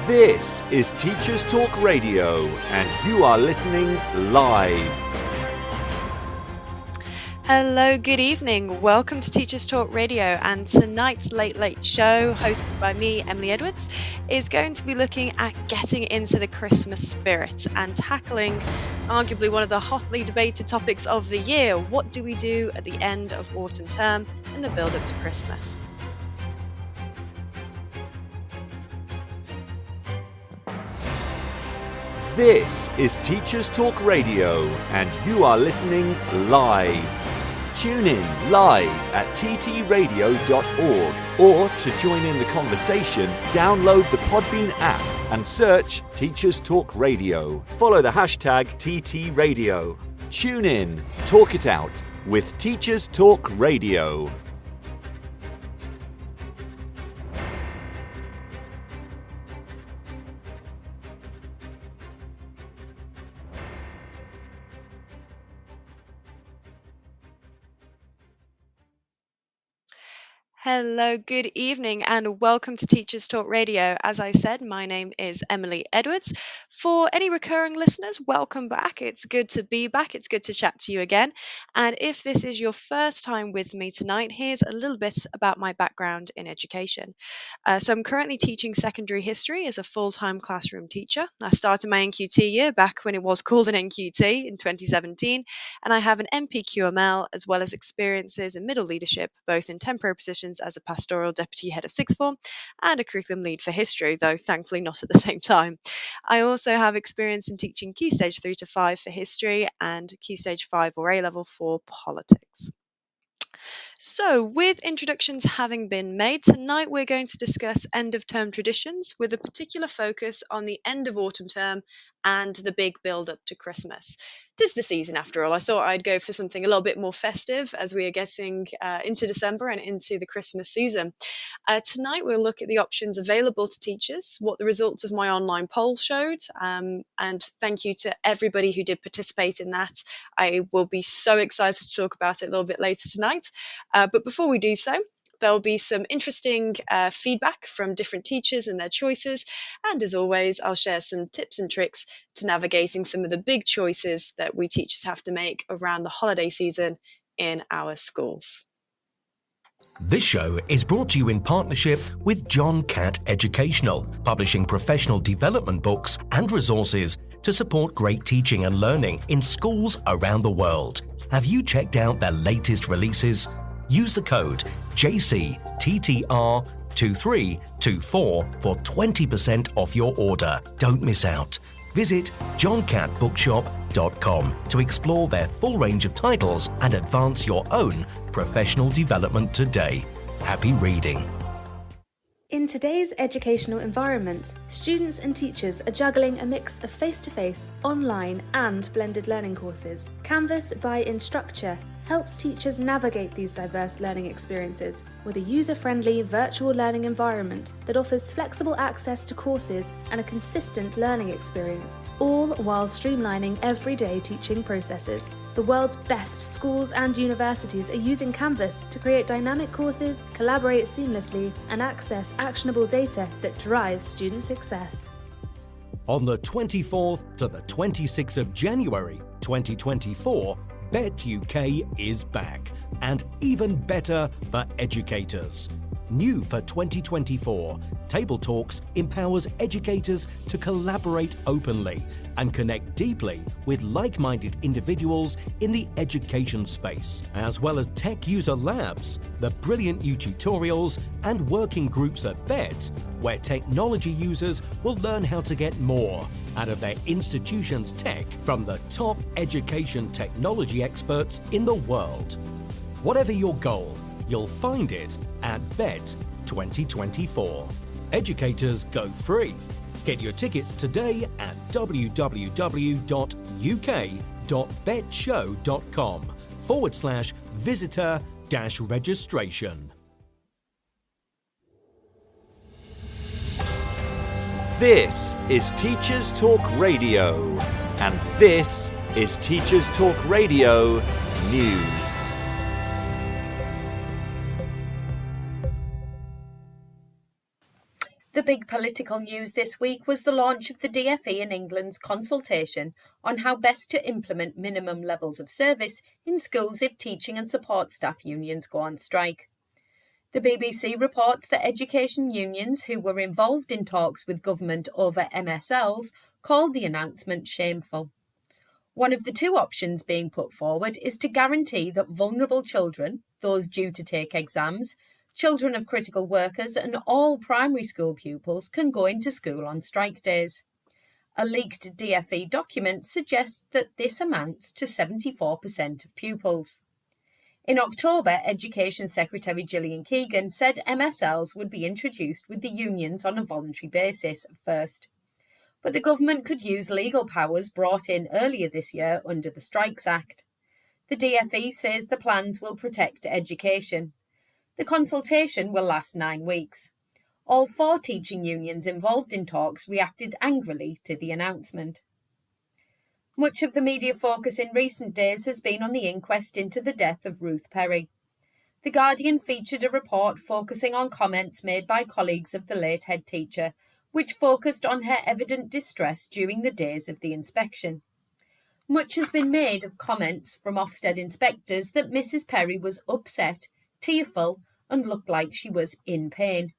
This is Teachers Talk Radio, and you are listening live. Hello, good evening. Welcome to Teachers Talk Radio, and tonight's Late Late Show, hosted by me, Emily Edwards, is going to be looking at getting into the Christmas spirit and tackling arguably one of the hotly debated topics of the year. What do we do at the end of autumn term in the build-up to Christmas? This is Teachers Talk Radio, and you are listening live. Tune in live at ttradio.org, or to join in the conversation, download the Podbean app and search Teachers Talk Radio. Follow the hashtag TTRadio. Tune in, talk it out with Teachers Talk Radio. Hello, good evening, and welcome to Teachers Talk Radio. As I said, my name is Emily Edwards. For any recurring listeners, welcome back. It's good to be back. It's good to chat to you again. And if this is your first time with me tonight, here's a little bit about my background in education. So I'm currently teaching secondary history as a full-time classroom teacher. I started my NQT year back when it was called an NQT in 2017, and I have an NPQML as well as experiences in middle leadership, both in temporary positions as a pastoral deputy head of sixth form and a curriculum lead for history, though thankfully not at the same time. I also have experience in teaching Key Stage 3 to 5 for history and Key Stage 5 or A level for politics. So, with introductions having been made, tonight we're going to discuss end of term traditions with a particular focus on the end of autumn term and the big build up to Christmas. It is the season after all. I thought I'd go for something a little bit more festive as we are getting into December and into the Christmas season. Tonight we'll look at the options available to teachers, what the results of my online poll showed, and thank you to everybody who did participate in that. I will be so excited to talk about it a little bit later tonight. But before we do so, there'll be some interesting feedback from different teachers and their choices. And as always, I'll share some tips and tricks to navigating some of the big choices that we teachers have to make around the holiday season in our schools. This show is brought to you in partnership with John Catt Educational, publishing professional development books and resources to support great teaching and learning in schools around the world. Have you checked out their latest releases? Use the code JCTTR2324 for 20% off your order. Don't miss out. Visit johncattbookshop.com to explore their full range of titles and advance your own professional development today. Happy reading. In today's educational environment, students and teachers are juggling a mix of face-to-face, online and blended learning courses. Canvas by Instructure helps teachers navigate these diverse learning experiences with a user-friendly virtual learning environment that offers flexible access to courses and a consistent learning experience, all while streamlining everyday teaching processes. The world's best schools and universities are using Canvas to create dynamic courses, collaborate seamlessly, and access actionable data that drives student success. On the 24th to the 26th of January 2024, Bet UK is back, and even better for educators. New for 2024, Table Talks empowers educators to collaborate openly and connect deeply with like-minded individuals in the education space, as well as tech user labs, the brilliant new tutorials and working groups at Bet, where technology users will learn how to get more out of their institution's tech from the top education technology experts in the world. Whatever your goal, you'll find it at Bet 2024. Educators go free. Get your tickets today at www.uk.betshow.com/visitor-registration. This is Teachers Talk Radio, and this is Teachers Talk Radio News. The big political news this week was the launch of the DfE in England's consultation on how best to implement minimum levels of service in schools if teaching and support staff unions go on strike. The BBC reports that education unions who were involved in talks with government over MSLs called the announcement shameful. One of the two options being put forward is to guarantee that vulnerable children, those due to take exams, children of critical workers and all primary school pupils can go into school on strike days. A leaked DfE document suggests that this amounts to 74% of pupils. In October, Education Secretary Gillian Keegan said MSLs would be introduced with the unions on a voluntary basis at first. But the government could use legal powers brought in earlier this year under the Strikes Act. The DfE says the plans will protect education. The consultation will last 9 weeks. All 4 teaching unions involved in talks reacted angrily to the announcement. Much of the media focus in recent days has been on the inquest into the death of Ruth Perry. The Guardian featured a report focusing on comments made by colleagues of the late head teacher, which focused on her evident distress during the days of the inspection. Much has been made of comments from Ofsted inspectors that Mrs. Perry was upset, tearful, and looked like she was in pain.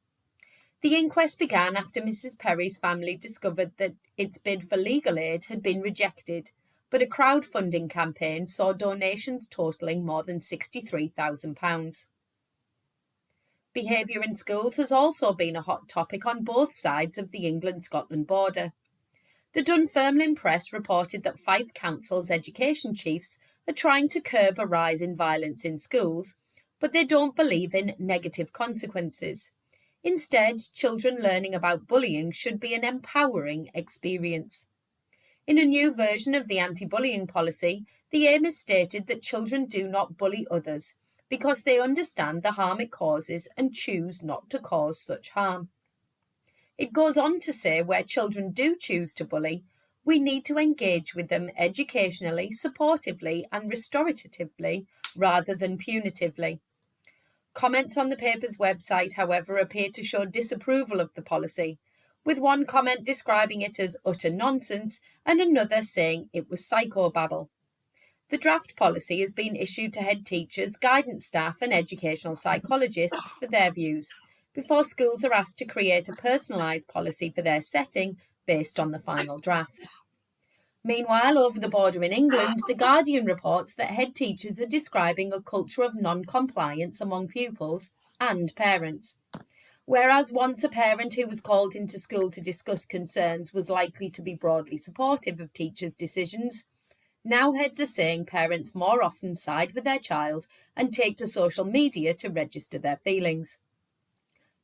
The inquest began after Mrs. Perry's family discovered that its bid for legal aid had been rejected, but a crowdfunding campaign saw donations totalling more than £63,000. Behaviour in schools has also been a hot topic on both sides of the England-Scotland border. The Dunfermline Press reported that Fife Council's education chiefs are trying to curb a rise in violence in schools, but they don't believe in negative consequences. Instead, children learning about bullying should be an empowering experience. In a new version of the anti-bullying policy, the aim is stated that children do not bully others because they understand the harm it causes and choose not to cause such harm. It goes on to say where children do choose to bully, we need to engage with them educationally, supportively and restoratively rather than punitively. Comments on the paper's website, however, appear to show disapproval of the policy, with one comment describing it as utter nonsense and another saying it was psychobabble. The draft policy has been issued to head teachers, guidance staff and educational psychologists for their views, before schools are asked to create a personalised policy for their setting based on the final draft. Meanwhile, over the border in England, The Guardian reports that head teachers are describing a culture of non-compliance among pupils and parents. Whereas once a parent who was called into school to discuss concerns was likely to be broadly supportive of teachers' decisions, now heads are saying parents more often side with their child and take to social media to register their feelings.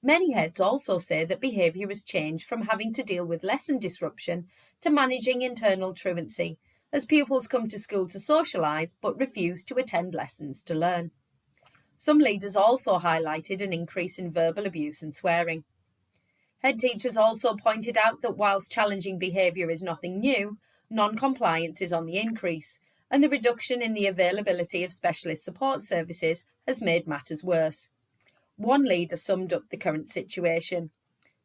Many heads also say that behaviour has changed from having to deal with lesson disruption to managing internal truancy, as pupils come to school to socialise but refuse to attend lessons to learn. Some leaders also highlighted an increase in verbal abuse and swearing. Head teachers also pointed out that whilst challenging behaviour is nothing new, non-compliance is on the increase, and the reduction in the availability of specialist support services has made matters worse. One leader summed up the current situation.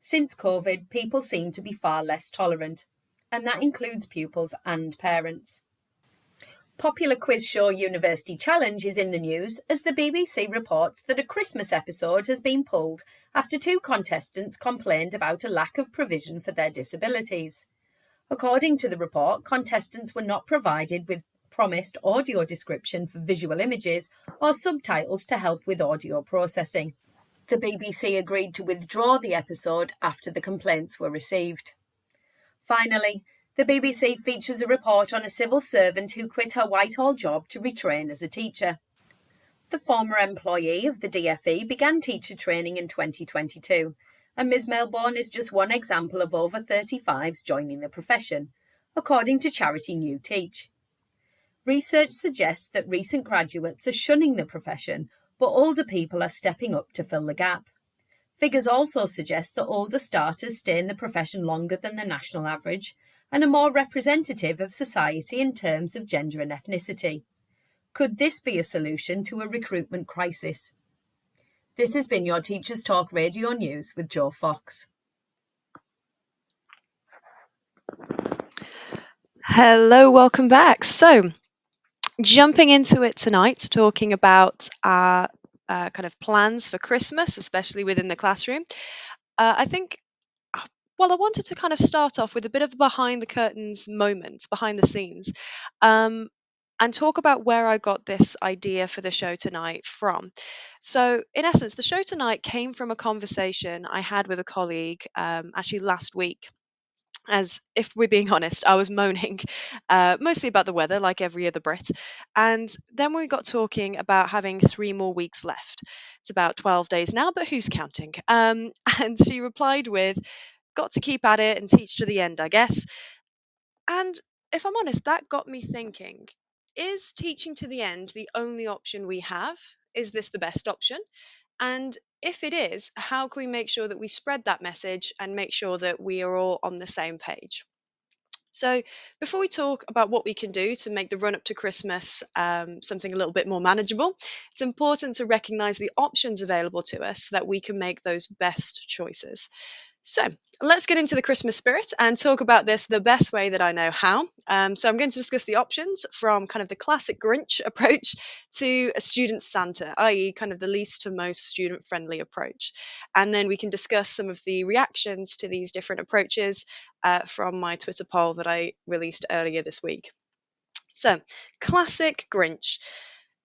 Since COVID, people seem to be far less tolerant, and that includes pupils and parents. Popular quiz show University Challenge is in the news as the BBC reports that a Christmas episode has been pulled after 2 contestants complained about a lack of provision for their disabilities. According to the report, contestants were not provided with promised audio description for visual images or subtitles to help with audio processing. The BBC agreed to withdraw the episode after the complaints were received. Finally, the BBC features a report on a civil servant who quit her Whitehall job to retrain as a teacher. The former employee of the DfE began teacher training in 2022, and Ms Melbourne is just one example of over 35s joining the profession, according to charity New Teach. Research suggests that recent graduates are shunning the profession, but older people are stepping up to fill the gap. Figures also suggest that older starters stay in the profession longer than the national average and are more representative of society in terms of gender and ethnicity. Could this be a solution to a recruitment crisis? This has been your Teachers Talk Radio News with Joe Fox. Hello, welcome back. So, jumping into it tonight, talking about our kind of plans for Christmas, especially within the classroom. I think, well, I wanted to kind of start off with a bit of a behind the curtains moment, behind the scenes, um, and talk about where I got this idea for the show tonight from. So, in essence, the show tonight came from a conversation I had with a colleague actually last week. As if we're being honest, I was moaning mostly about the weather, like every other Brit. And then we got talking about having 3 more weeks left. It's about 12 days now, but who's counting? And she replied with, got to keep at it and teach to the end, I guess. And if I'm honest, that got me thinking, is teaching to the end the only option we have? Is this the best option? And if it is, how can we make sure that we spread that message and make sure that we are all on the same page? So, before we talk about what we can do to make the run up to Christmas something a little bit more manageable, it's important to recognize the options available to us so that we can make those best choices. So, let's get into the Christmas spirit and talk about this the best way that I know how. So, I'm going to discuss the options from kind of the classic Grinch approach to a student Santa, i.e., kind of the least to most student friendly approach. And then we can discuss some of the reactions to these different approaches from my Twitter poll that I released earlier this week. So, classic Grinch.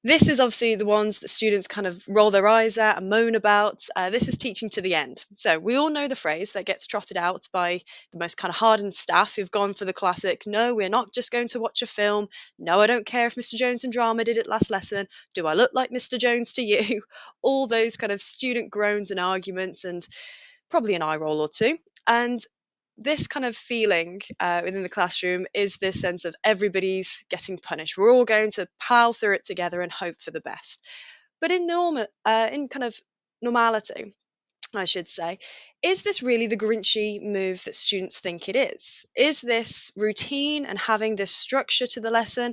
This is obviously the ones that students kind of roll their eyes at and moan about. This is teaching to the end. So we all know the phrase that gets trotted out by the most kind of hardened staff who've gone for the classic, no, we're not just going to watch a film. No, I don't care if Mr. Jones and Drama did it last lesson. Do I look like Mr. Jones to you? All those kind of student groans and arguments and probably an eye roll or two. And this kind of feeling within the classroom is this sense of everybody's getting punished. We're all going to plow through it together and hope for the best. But in kind of normality, I should say, is this really the Grinchy move that students think it is? Is this routine and having this structure to the lesson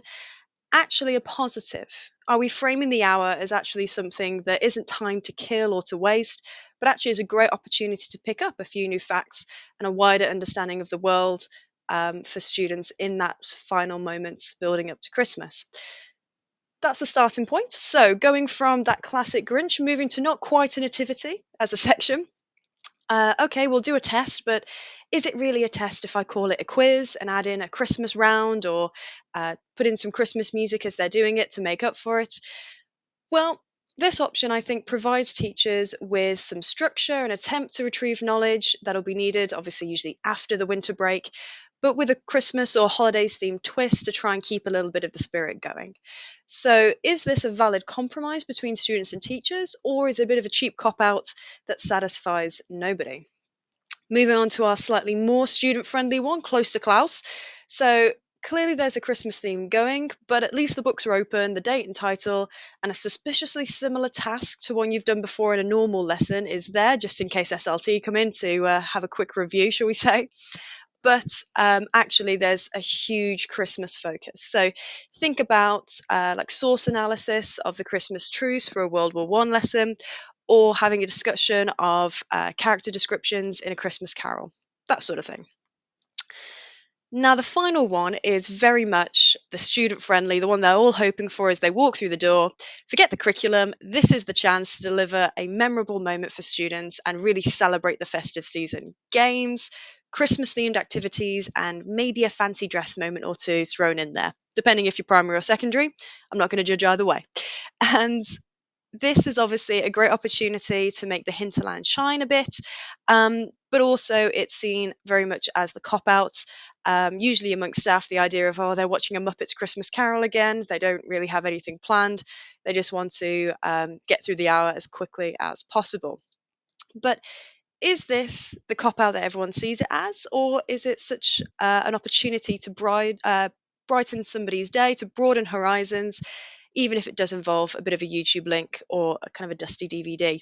actually a positive? Are we framing the hour as actually something that isn't time to kill or to waste, but actually is a great opportunity to pick up a few new facts and a wider understanding of the world for students in that final moments building up to Christmas? That's the starting point. So, going from that classic Grinch, moving to not quite a nativity as a section. Okay, we'll do a test, but is it really a test if I call it a quiz and add in a Christmas round or put in some Christmas music as they're doing it to make up for it? Well, this option, I think, provides teachers with some structure and attempt to retrieve knowledge that'll be needed, obviously, usually after the winter break, but with a Christmas or holidays themed twist to try and keep a little bit of the spirit going. So, is this a valid compromise between students and teachers, or is it a bit of a cheap cop out that satisfies nobody? Moving on to our slightly more student friendly one, close to Klaus. So clearly there's a Christmas theme going, but at least the books are open, the date and title, and a suspiciously similar task to one you've done before in a normal lesson is there, just in case SLT come in to have a quick review, shall we say. But actually, there's a huge Christmas focus. So think about like source analysis of the Christmas truce for a World War One lesson, or having a discussion of character descriptions in a Christmas Carol, that sort of thing. Now, the final one is very much the student friendly, the one they're all hoping for as they walk through the door. Forget the curriculum. This is the chance to deliver a memorable moment for students and really celebrate the festive season. Games, Christmas themed activities, and maybe a fancy dress moment or two thrown in there, depending if you're primary or secondary. I'm not going to judge either way. And this is obviously a great opportunity to make the hinterland shine a bit, but also it's seen very much as the cop out. Usually amongst staff, the idea of, oh, they're watching a Muppets Christmas Carol again. They don't really have anything planned. They just want to get through the hour as quickly as possible. But is this the cop out that everyone sees it as, or is it such an opportunity to brighten somebody's day, to broaden horizons, even if it does involve a bit of a YouTube link or a kind of a dusty DVD?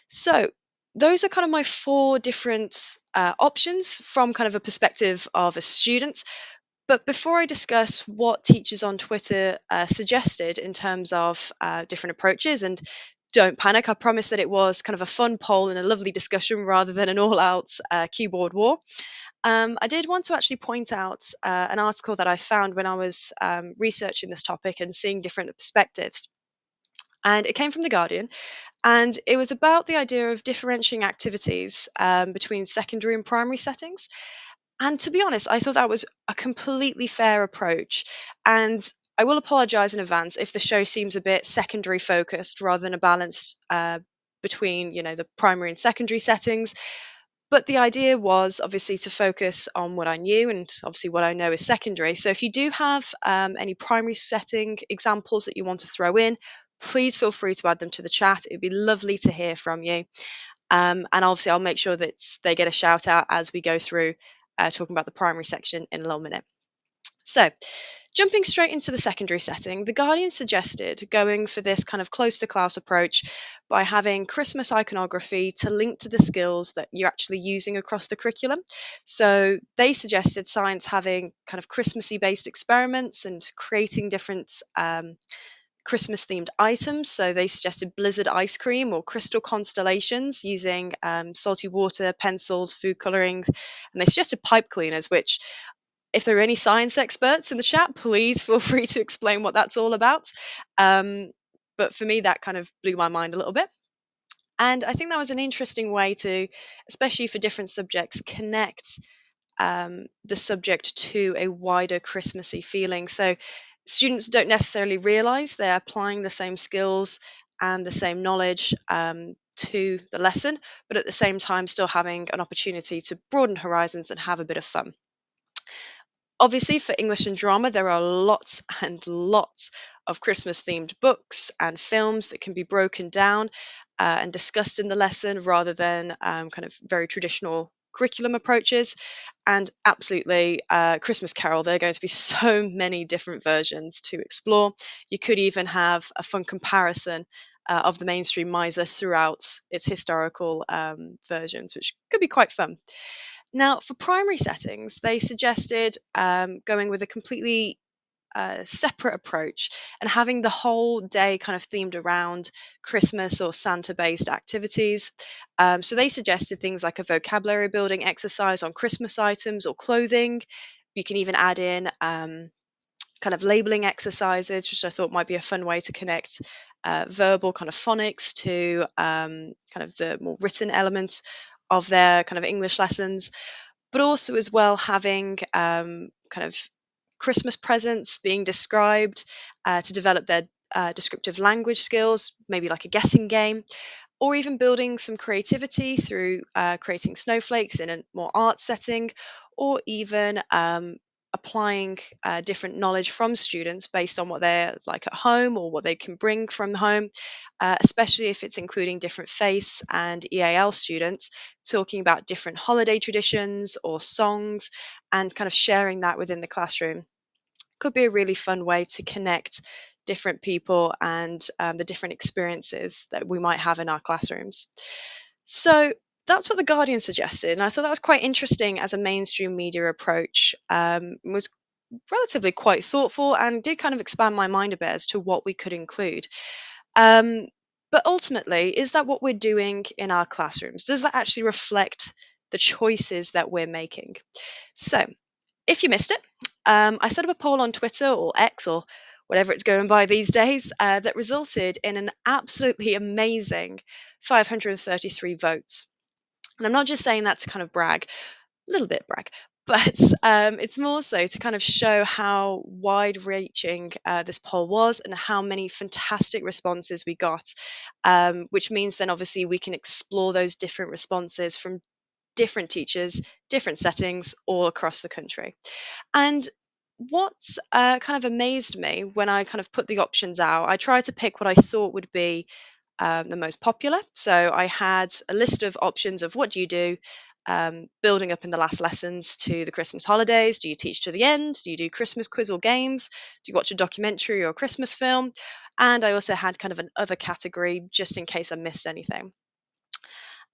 So, those are kind of my four different options from kind of a perspective of a student. But before I discuss what teachers on Twitter suggested in terms of different approaches and don't panic. I promise that it was kind of a fun poll and a lovely discussion rather than an all-out keyboard war. I did want to actually point out an article that I found when I was researching this topic and seeing different perspectives. And it came from The Guardian, and it was about the idea of differentiating activities between secondary and primary settings. And to be honest, I thought that was a completely fair approach. And I will apologize in advance if the show seems a bit secondary focused rather than a balance between, the primary and secondary settings. But the idea was obviously to focus on what I knew, and obviously what I know is secondary. So if you do have any primary setting examples that you want to throw in, please feel free to add them to the chat. It'd be lovely to hear from you. And obviously, I'll make sure that they get a shout out as we go through talking about the primary section in a little minute. So, jumping straight into the secondary setting, The Guardian suggested going for this kind of close to class approach by having Christmas iconography to link to the skills that you're actually using across the curriculum. So, they suggested science having kind of Christmassy based experiments and creating different Christmas themed items. So they suggested blizzard ice cream or crystal constellations using salty water, pencils, food colorings, and they suggested pipe cleaners, which, if there are any science experts in the chat, please feel free to explain what that's all about. But for me, that kind of blew my mind a little bit. And I think that was an interesting way to, especially for different subjects, connect the subject to a wider Christmassy feeling. So students don't necessarily realize they're applying the same skills and the same knowledge to the lesson, but at the same time still having an opportunity to broaden horizons and have a bit of fun. Obviously, for English and drama, there are lots and lots of Christmas themed books and films that can be broken down and discussed in the lesson rather than kind of very traditional curriculum approaches. And absolutely, Christmas Carol, there are going to be so many different versions to explore. You could even have a fun comparison of the mainstream miser throughout its historical versions, which could be quite fun. Now, for primary settings, they suggested going with a completely separate approach and having the whole day kind of themed around Christmas or Santa based activities. So they suggested things like a vocabulary building exercise on Christmas items or clothing. You can even add in kind of labeling exercises, which I thought might be a fun way to connect verbal kind of phonics to kind of the more written elements of their kind of English lessons, but also as well having kind of Christmas presents being described to develop their descriptive language skills, maybe like a guessing game, or even building some creativity through creating snowflakes in a more art setting, or even applying different knowledge from students based on what they're like at home or what they can bring from home, especially if it's including different faiths and EAL students talking about different holiday traditions or songs and kind of sharing that within the classroom. Could be a really fun way to connect different people and the different experiences that we might have in our classrooms. So that's what The Guardian suggested, and I thought that was quite interesting as a mainstream media approach. Was relatively quite thoughtful and did kind of expand my mind a bit as to what we could include. But ultimately, is that what we're doing in our classrooms? Does that actually reflect the choices that we're making? So, if you missed it, I set up a poll on Twitter or X or whatever it's going by these days that resulted in an absolutely amazing 533 votes. And I'm not just saying that to kind of brag, a little bit brag, but it's more so to kind of show how wide reaching this poll was and how many fantastic responses we got, which means then obviously we can explore those different responses from different teachers, different settings all across the country. And what's kind of amazed me when I kind of put the options out, I tried to pick what I thought would be the most popular. So I had a list of options of what do you do building up in the last lessons to the Christmas holidays. Do you teach to the end? Do you do Christmas quiz or games? Do you watch a documentary or a Christmas film? And I also had kind of an other category just in case I missed anything.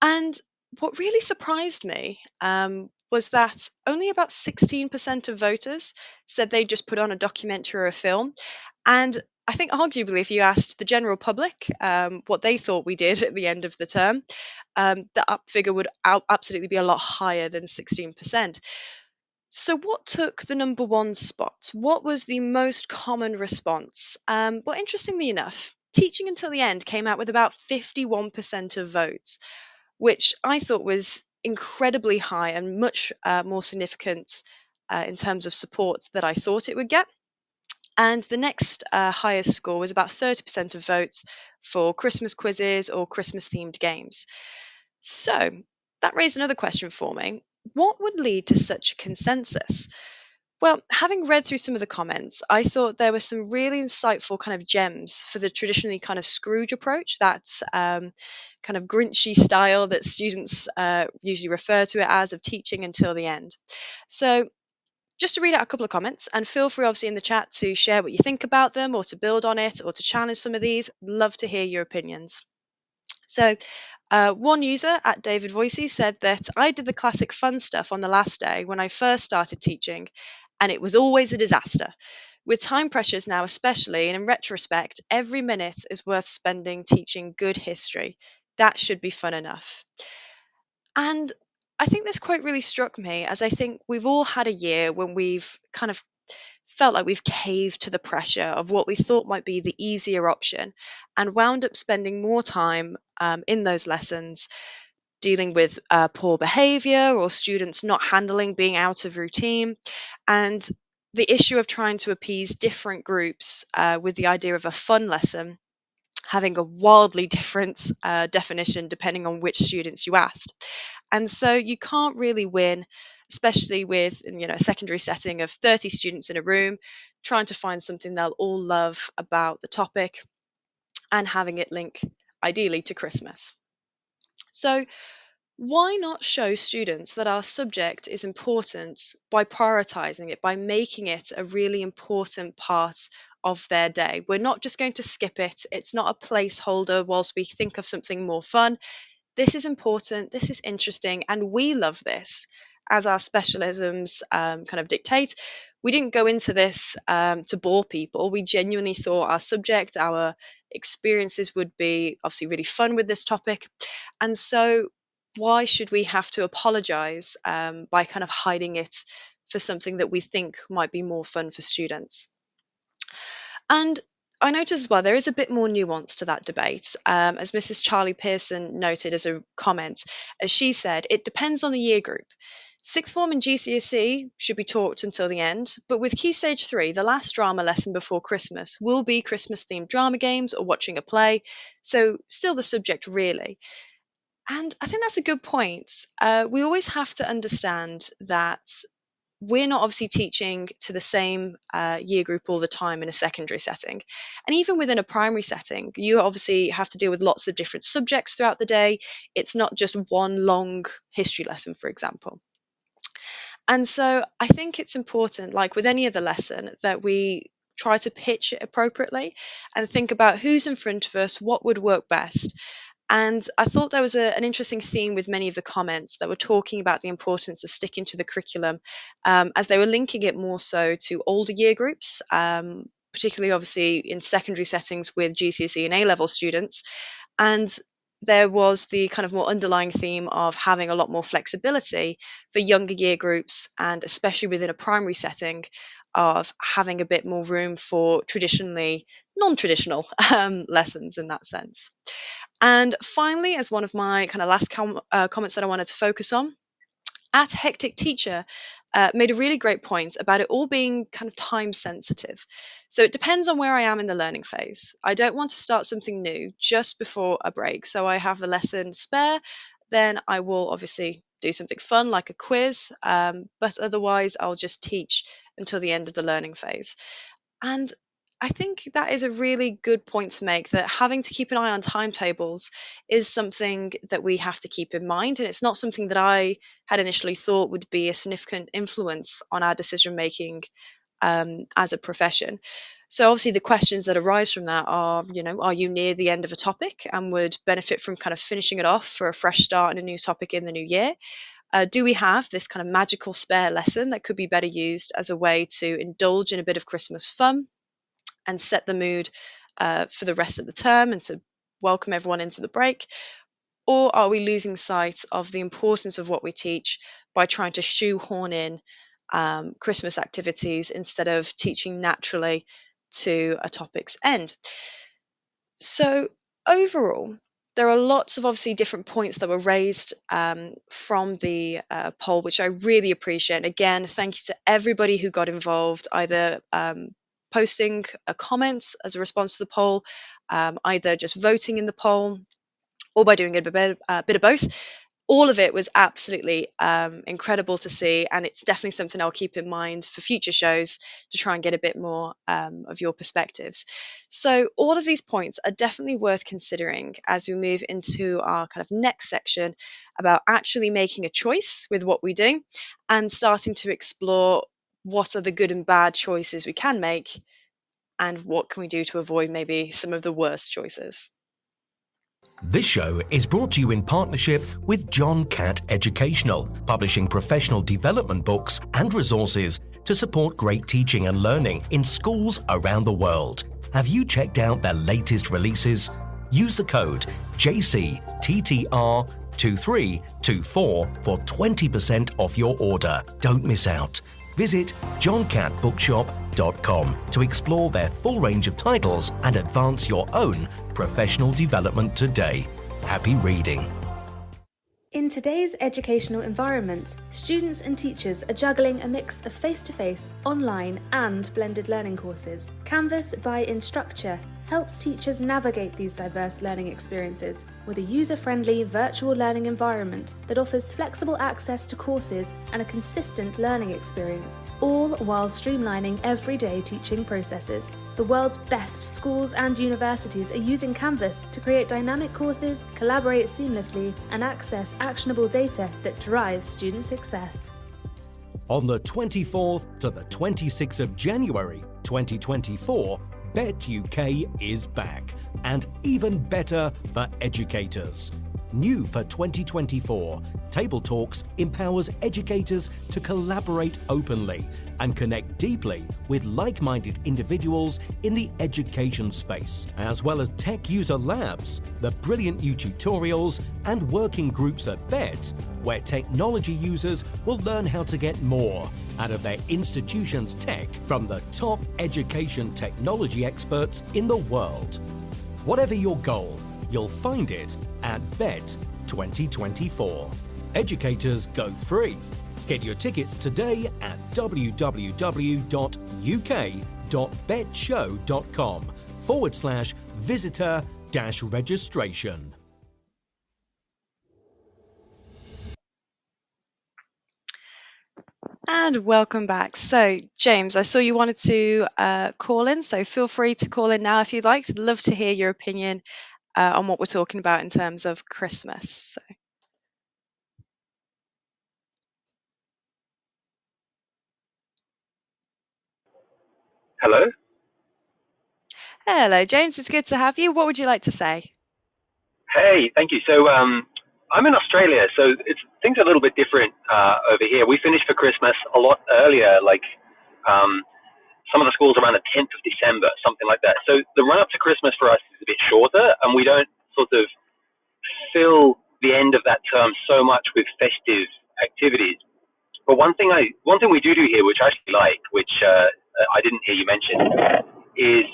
And what really surprised me was that only about 16% of voters said they just put on a documentary or a film. And I think arguably, if you asked the general public what they thought we did at the end of the term, the up figure would absolutely be a lot higher than 16%. So, what took the number one spot? What was the most common response? Well, interestingly enough, teaching until the end came out with about 51% of votes, which I thought was incredibly high and much more significant in terms of support that I thought it would get. And the next highest score was about 30% of votes for Christmas quizzes or Christmas themed games. So that raised another question for me. What would lead to such a consensus? Well, having read through some of the comments, I thought there were some really insightful kind of gems for the traditionally kind of Scrooge approach, that's kind of Grinchy style that students usually refer to it as, of teaching until the end. So just to read out a couple of comments, and feel free obviously in the chat to share what you think about them or to build on it or to challenge some of these. Love to hear your opinions. So one user at David Voicey said that I did the classic fun stuff on the last day when I first started teaching, and it was always a disaster. With time pressures now, especially, and in retrospect, every minute is worth spending teaching good history. That should be fun enough. And I think this quote really struck me, as I think we've all had a year when we've kind of felt like we've caved to the pressure of what we thought might be the easier option and wound up spending more time in those lessons dealing with poor behavior or students not handling being out of routine, and the issue of trying to appease different groups with the idea of a fun lesson having a wildly different definition depending on which students you asked. And so you can't really win, especially with a secondary setting of 30 students in a room, trying to find something they'll all love about the topic and having it link ideally to Christmas. So why not show students that our subject is important by prioritizing it, by making it a really important part of their day? We're not just going to skip it. It's not a placeholder whilst we think of something more fun. This is important, this is interesting, and we love this as our specialisms kind of dictate. We didn't go into this to bore people. We genuinely thought our subject, our experiences would be obviously really fun with this topic. And so why should we have to apologize by kind of hiding it for something that we think might be more fun for students? And I noticed as well there is a bit more nuance to that debate, as Mrs. Charlie Pearson noted as a comment. As she said, it depends on the year group. Sixth form and GCSE should be taught until the end, but with Key Stage 3, the last drama lesson before Christmas will be Christmas-themed drama games or watching a play, so still the subject really. And I think that's a good point. We always have to understand that we're not obviously teaching to the same year group all the time in a secondary setting. And even within a primary setting, you obviously have to deal with lots of different subjects throughout the day. It's not just one long history lesson, for example. And so I think it's important, like with any other lesson, that we try to pitch it appropriately and think about who's in front of us, what would work best. And I thought there was an interesting theme with many of the comments that were talking about the importance of sticking to the curriculum, as they were linking it more so to older year groups, particularly obviously in secondary settings with GCSE and A-level students. And there was the kind of more underlying theme of having a lot more flexibility for younger year groups, and especially within a primary setting, of having a bit more room for traditionally non-traditional lessons in that sense. And finally, as one of my kind of last comments that I wanted to focus on, at Hectic Teacher made a really great point about it all being kind of time sensitive. So it depends on where I am in the learning phase. I don't want to start something new just before a break. So I have a lesson spare, then I will obviously do something fun like a quiz, but otherwise I'll just teach until the end of the learning phase. And I think that is a really good point to make, that having to keep an eye on timetables is something that we have to keep in mind. And it's not something that I had initially thought would be a significant influence on our decision making as a profession. So obviously the questions that arise from that are, are you near the end of a topic and would benefit from kind of finishing it off for a fresh start and a new topic in the new year? Do we have this kind of magical spare lesson that could be better used as a way to indulge in a bit of Christmas fun? and set the mood for the rest of the term and to welcome everyone into the break? Or are we losing sight of the importance of what we teach by trying to shoehorn in Christmas activities instead of teaching naturally to a topic's end? So, overall, there are lots of obviously different points that were raised from the poll, which I really appreciate. And again, thank you to everybody who got involved, either posting comments as a response to the poll, either just voting in the poll, or by doing a bit of both. All of it was absolutely incredible to see, and it's definitely something I'll keep in mind for future shows to try and get a bit more of your perspectives. So all of these points are definitely worth considering as we move into our kind of next section about actually making a choice with what we do and starting to explore what are the good and bad choices we can make and what can we do to avoid maybe some of the worst choices. This show is brought to you in partnership with John Catt Educational, publishing professional development books and resources to support great teaching and learning in schools around the world. Have you checked out their latest releases? Use the code JCTTR2324 for 20% off your order. Don't miss out. Visit johncattbookshop.com to explore their full range of titles and advance your own professional development today. Happy reading. In today's educational environment, students and teachers are juggling a mix of face-to-face, online and blended learning courses. Canvas by Instructure helps teachers navigate these diverse learning experiences with a user-friendly virtual learning environment that offers flexible access to courses and a consistent learning experience, all while streamlining everyday teaching processes. The world's best schools and universities are using Canvas to create dynamic courses, collaborate seamlessly, and access actionable data that drives student success. On the 24th to the 26th of January 2024, Bet UK is back, and even better for educators. New for 2024, Table Talks empowers educators to collaborate openly and connect deeply with like-minded individuals in the education space, as well as tech user labs, the brilliant new tutorials and working groups at BET, where technology users will learn how to get more out of their institution's tech from the top education technology experts in the world. Whatever your goal, you'll find it at BET 2024. Educators go free. Get your tickets today at www.uk.betshow.com/visitor-registration. And welcome back. So, James, I saw you wanted to call in, so feel free to call in now if you'd like. I'd love to hear your opinion on what we're talking about in terms of Christmas. So. Hello? Hello, James. It's good to have you. What would you like to say? Hey, thank you. So I'm in Australia, so things are a little bit different over here. We finish for Christmas a lot earlier, like some of the schools around the 10th of December, something like that. So the run-up to Christmas for us is a bit shorter, and we don't sort of fill the end of that term so much with festive activities. But one thing we do here, which I actually like, which I didn't hear you mention, is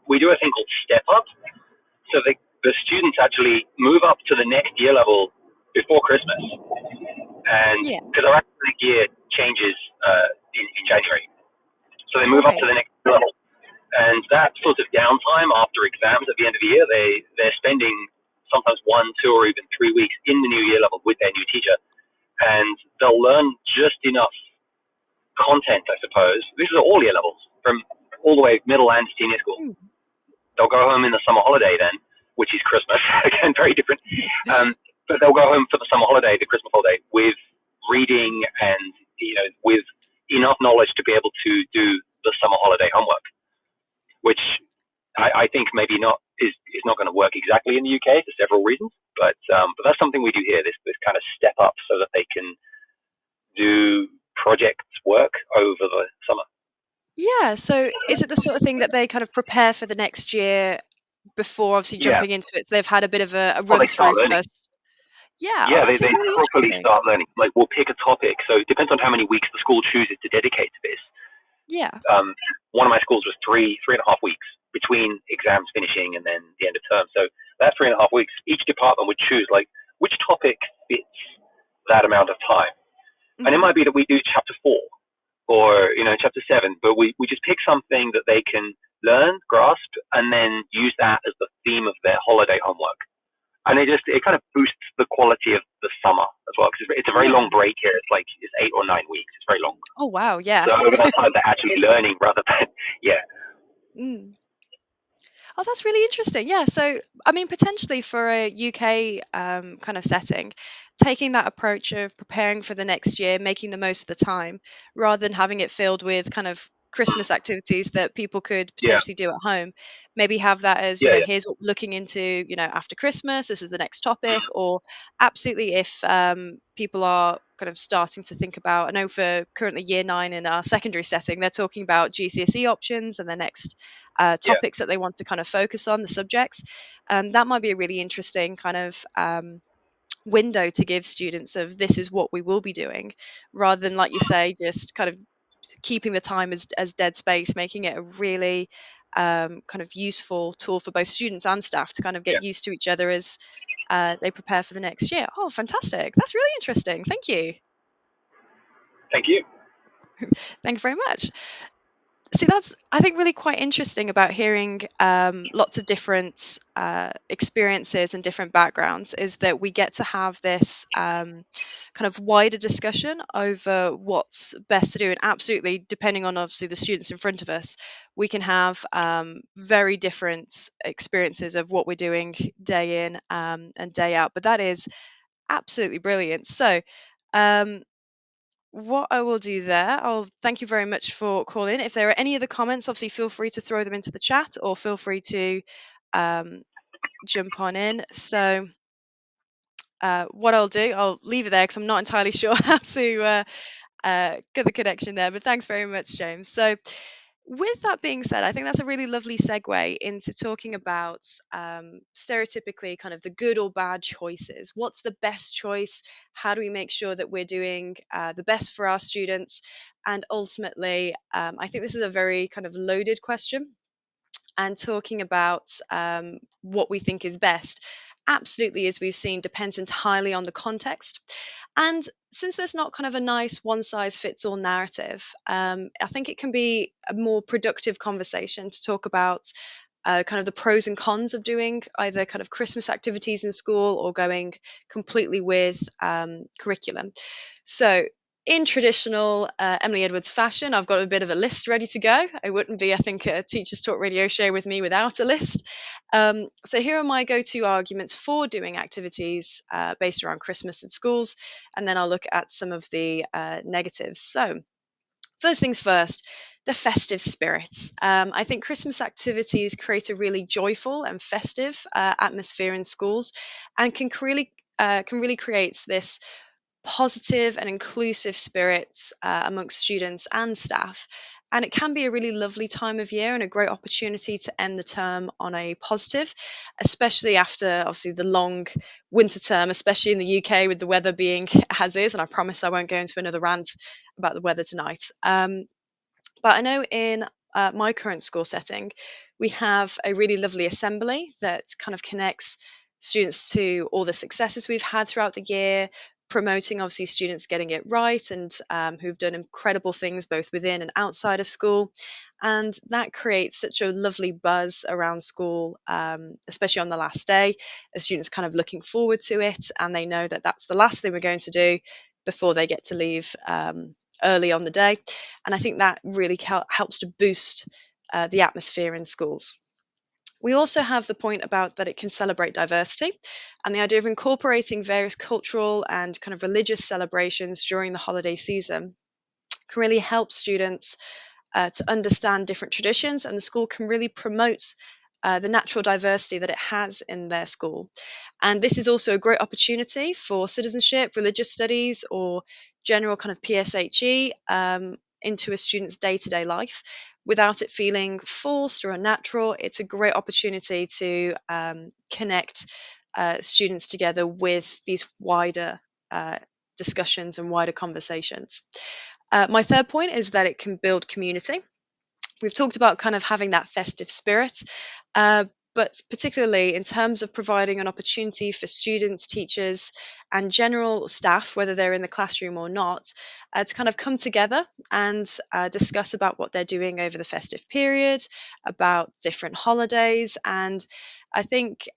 we do a thing called Step Up. So the students actually move up to the next year level before Christmas, and because our academic year changes in January, so they move up to the next level, and that sort of downtime after exams at the end of the year, they're spending sometimes 1, 2, or even 3 weeks in the new year level with their new teacher, and they'll learn just enough content, I suppose. This is all year levels, from all the way middle and senior school. They'll go home in the summer holiday then, which is Christmas, again, very different. But they'll go home for the summer holiday, the Christmas holiday, with reading and, with enough knowledge to be able to do the summer holiday homework, which I think maybe is not going to work exactly in the UK for several reasons. But that's something we do here, this kind of step up so that they can do project work over the summer. Yeah, so is it the sort of thing that they kind of prepare for the next year before obviously Yeah. jumping into it? So they've had a bit of a Well, run they start through learning. first. Yeah, oh, Yeah, that's they really properly interesting. start learning. Like, we'll pick a topic. So it depends on how many weeks the school chooses to dedicate to this. Yeah. One of my schools was three and a half weeks between exams finishing and then the end of term. So that 3.5 weeks, each department would choose like which topic fits that amount of time. And it Hmm. might be that we do chapter 4 or chapter 7, but we just pick something that they can learn, grasp, and then use that as the theme of their holiday homework. And it kind of boosts the quality of the summer as well, because it's a very long Yeah. break here. It's 8 or 9 weeks. It's very long. Oh, wow. Yeah. So over that time, they're actually learning rather than yeah. Mm. Oh, that's really interesting. Yeah. So, I mean, potentially for a UK kind of setting, taking that approach of preparing for the next year, making the most of the time, rather than having it filled with kind of Christmas activities that people could Yeah, potentially do at home, maybe have that as, yeah, yeah, here's what we're looking into, after Christmas, this is the next topic, or absolutely if people are kind of starting to think about, I know for currently year 9 in our secondary setting, they're talking about GCSE options and their next yeah, topics that they want to kind of focus on, the subjects. That might be a really interesting kind of window to give students of this is what we will be doing, rather than, like you say, just kind of keeping the time as dead space, making it a really kind of useful tool for both students and staff to kind of yeah. get used to each other as they prepare for the next year. Oh, fantastic. That's really interesting. Thank you. Thank you. Thank you very much. See, that's, I think, really quite interesting about hearing lots of different experiences and different backgrounds, is that we get to have this kind of wider discussion over what's best to do. And absolutely, depending on obviously the students in front of us, we can have very different experiences of what we're doing day in and day out. But that is absolutely brilliant. So, um, what I will do there, I'll thank you very much for calling. If there are any other comments, obviously feel free to throw them into the chat, or feel free to um, jump on in. So, what I'll do, I'll leave it there because I'm not entirely sure how to get the connection there. But thanks very much, James. So, with that being said, I think that's a really lovely segue into talking about stereotypically kind of the good or bad choices. What's the best choice? How do we make sure that we're doing the best for our students? And ultimately, I think this is a very kind of loaded question, and talking about what we think is best, absolutely, as we've seen, depends entirely on the context. And since there's not kind of a nice one size fits all narrative, I think it can be a more productive conversation to talk about kind of the pros and cons of doing either kind of Christmas activities in school or going completely with curriculum. So, in traditional Emily Edwards fashion, I've got a bit of a list ready to go. It wouldn't be, I think, a Teachers Talk radio show with me without a list. So, here are my go to arguments for doing activities based around Christmas in schools, and then I'll look at some of the negatives. So, first things first, the festive spirit. I think Christmas activities create a really joyful and festive atmosphere in schools, and can really create this positive and inclusive spirits amongst students and staff. And it can be a really lovely time of year and a great opportunity to end the term on a positive, especially after obviously the long winter term, especially in the UK with the weather being as is. And I promise I won't go into another rant about the weather tonight. But I know in my current school setting, we have a really lovely assembly that kind of connects students to all the successes we've had throughout the year, promoting obviously students getting it right and who've done incredible things both within and outside of school. And that creates such a lovely buzz around school, especially on the last day, as students kind of looking forward to it and they know that that's the last thing we're going to do before they get to leave early on the day. And I think that really helps to boost the atmosphere in schools. We also have the point about that it can celebrate diversity, and the idea of incorporating various cultural and kind of religious celebrations during the holiday season can really help students to understand different traditions, and the school can really promote the natural diversity that it has in their school. And this is also a great opportunity for citizenship, religious studies, or general kind of PSHE, into a student's day-to-day life without it feeling forced or unnatural. It's a great opportunity to connect students together with these wider discussions and wider conversations. My third point is that it can build community. We've talked about kind of having that festive spirit, but particularly in terms of providing an opportunity for students, teachers, and general staff, whether they're in the classroom or not, to kind of come together and discuss about what they're doing over the festive period, about different holidays. And I think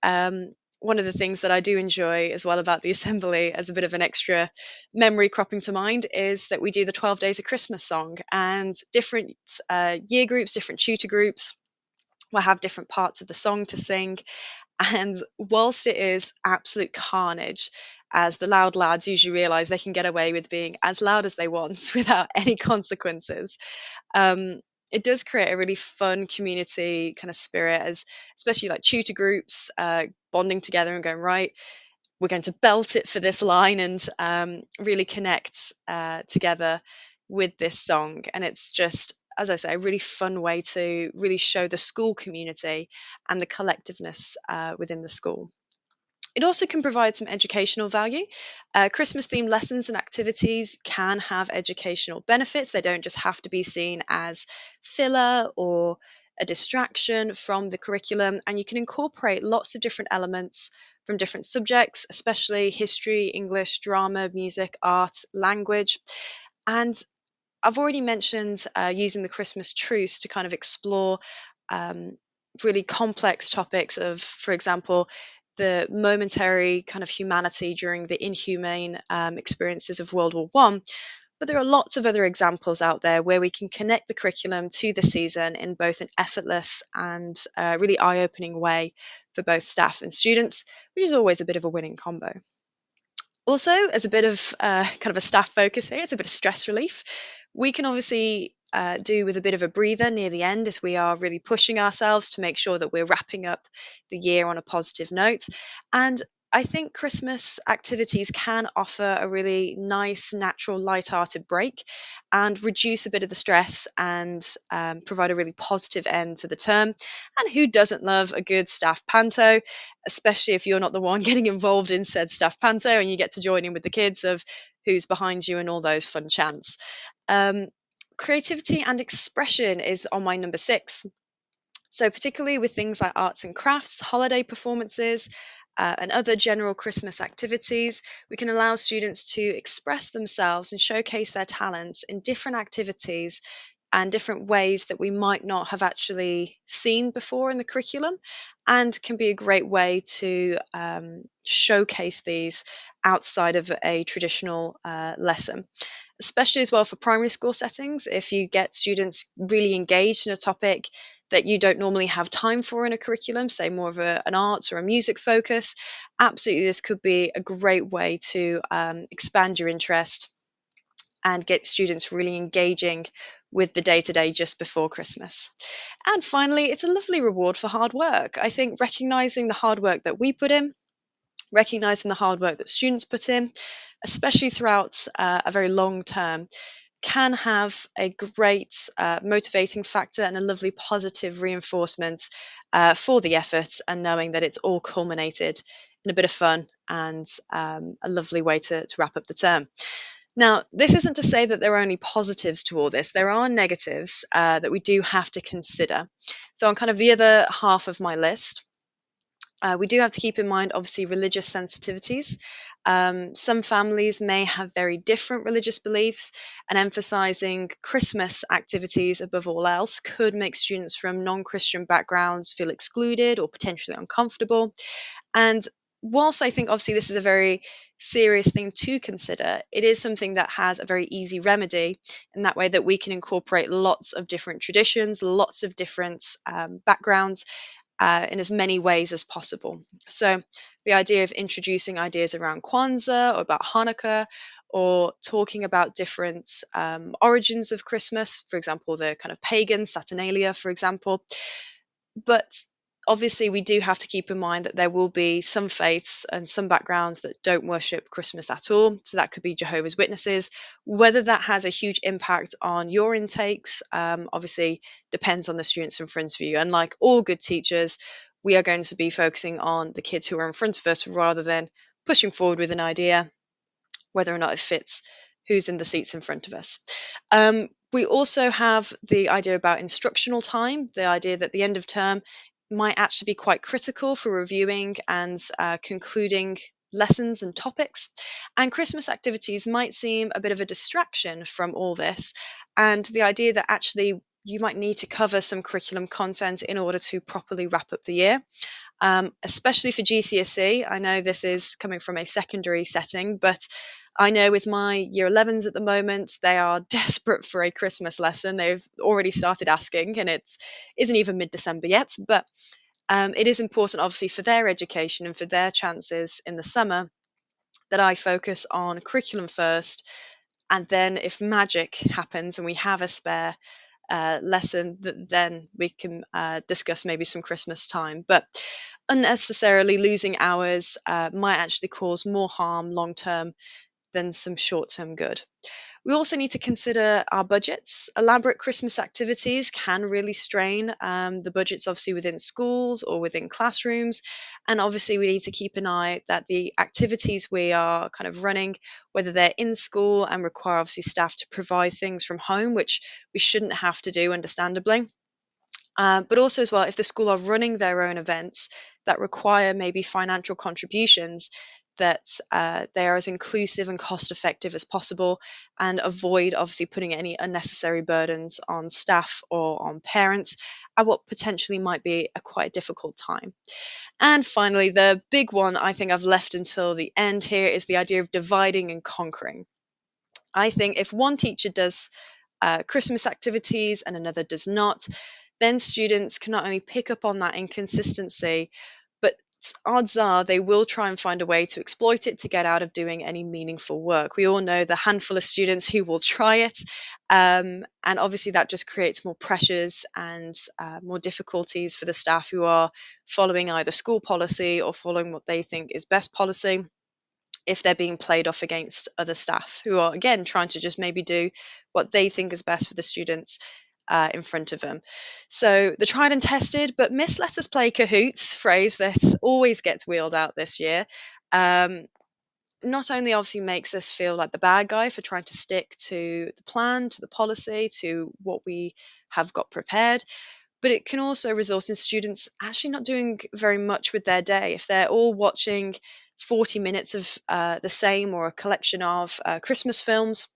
one of the things that I do enjoy as well about the assembly, as a bit of an extra memory cropping to mind, is that we do the 12 Days of Christmas song, and different year groups, different tutor groups will have different parts of the song to sing. And whilst it is absolute carnage, as the loud lads usually realise they can get away with being as loud as they want without any consequences, um, it does create a really fun community kind of spirit, as especially like tutor groups bonding together and going, right, we're going to belt it for this line, and really connect together with this song. And it's just, as I say, a really fun way to really show the school community and the collectiveness within the school. It also can provide some educational value. Christmas themed lessons and activities can have educational benefits. They don't just have to be seen as filler or a distraction from the curriculum, and you can incorporate lots of different elements from different subjects, especially history, English, drama, music, art, language. And I've already mentioned using the Christmas truce to kind of explore um, really complex topics of, for example, the momentary kind of humanity during the inhumane experiences of World War One. But there are lots of other examples out there where we can connect the curriculum to the season in both an effortless and really eye-opening way for both staff and students, which is always a bit of a winning combo. Also, as a bit of kind of a staff focus here, it's a bit of stress relief. We can obviously do with a bit of a breather near the end, as we are really pushing ourselves to make sure that we're wrapping up the year on a positive note. And I think Christmas activities can offer a really nice, natural, light-hearted break and reduce a bit of the stress, and provide a really positive end to the term. And who doesn't love a good staff panto, especially if you're not the one getting involved in said staff panto and you get to join in with the kids of who's behind you and all those fun chants. Um, Creativity and expression is on my number 6. So, particularly with things like arts and crafts, holiday performances, and other general Christmas activities, we can allow students to express themselves and showcase their talents in different activities and different ways that we might not have actually seen before in the curriculum, and can be a great way to showcase these outside of a traditional lesson, especially as well for primary school settings. If you get students really engaged in a topic that you don't normally have time for in a curriculum, say more of an arts or a music focus, absolutely this could be a great way to expand your interest and get students really engaging with the day-to-day just before Christmas. And finally, it's a lovely reward for hard work. I think recognizing the hard work that we put in, recognizing the hard work that students put in, especially throughout a very long term, can have a great motivating factor and a lovely positive reinforcement for the effort, and knowing that it's all culminated in a bit of fun and a lovely way to wrap up the term. Now, this isn't to say that there are only positives to all this. There are negatives that we do have to consider. So, on kind of the other half of my list, we do have to keep in mind, obviously, religious sensitivities. Some families may have very different religious beliefs, and emphasizing Christmas activities above all else could make students from non-Christian backgrounds feel excluded or potentially uncomfortable. And whilst I think obviously this is a very serious thing to consider, it is something that has a very easy remedy, in that way that we can incorporate lots of different traditions, lots of different backgrounds, in as many ways as possible. So the idea of introducing ideas around Kwanzaa or about Hanukkah, or talking about different origins of Christmas, for example, the kind of pagan Saturnalia, for example. But obviously, we do have to keep in mind that there will be some faiths and some backgrounds that don't worship Christmas at all. So that could be Jehovah's Witnesses. Whether that has a huge impact on your intakes, obviously depends on the students in front of you. And like all good teachers, we are going to be focusing on the kids who are in front of us rather than pushing forward with an idea, whether or not it fits who's in the seats in front of us. We also have the idea about instructional time, the idea that the end of term might actually be quite critical for reviewing and concluding lessons and topics. And Christmas activities might seem a bit of a distraction from all this. And the idea that actually you might need to cover some curriculum content in order to properly wrap up the year. Especially for GCSE. I know this is coming from a secondary setting, but I know with my year 11s at the moment, they are desperate for a Christmas lesson. They've already started asking, and it isn't even mid-December yet. But it is important, obviously, for their education and for their chances in the summer that I focus on curriculum first. And then if magic happens and we have a spare lesson, then we can discuss maybe some Christmas time. But unnecessarily losing hours might actually cause more harm long term than some short term good. We also need to consider our budgets. Elaborate Christmas activities can really strain the budgets, obviously, within schools or within classrooms. And obviously, we need to keep an eye that the activities we are kind of running, whether they're in school and require obviously staff to provide things from home, which we shouldn't have to do, understandably. But also, as well, if the school are running their own events that require maybe financial contributions, that they are as inclusive and cost effective as possible and avoid obviously putting any unnecessary burdens on staff or on parents at what potentially might be a quite difficult time. And finally, the big one I think I've left until the end here is the idea of dividing and conquering. I think if one teacher does Christmas activities and another does not, then students can not only pick up on that inconsistency, but odds are they will try and find a way to exploit it to get out of doing any meaningful work. We all know the handful of students who will try it, and obviously that just creates more pressures and more difficulties for the staff who are following either school policy or following what they think is best policy, if they're being played off against other staff who are, again, trying to just maybe do what they think is best for the students in front of them. So the tried and tested, but Miss Let Us Play Cahoots phrase that always gets wheeled out this year. Not only obviously makes us feel like the bad guy for trying to stick to the plan, to the policy, to what we have got prepared, but it can also result in students actually not doing very much with their day. If they're all watching 40 minutes of the same or a collection of Christmas films,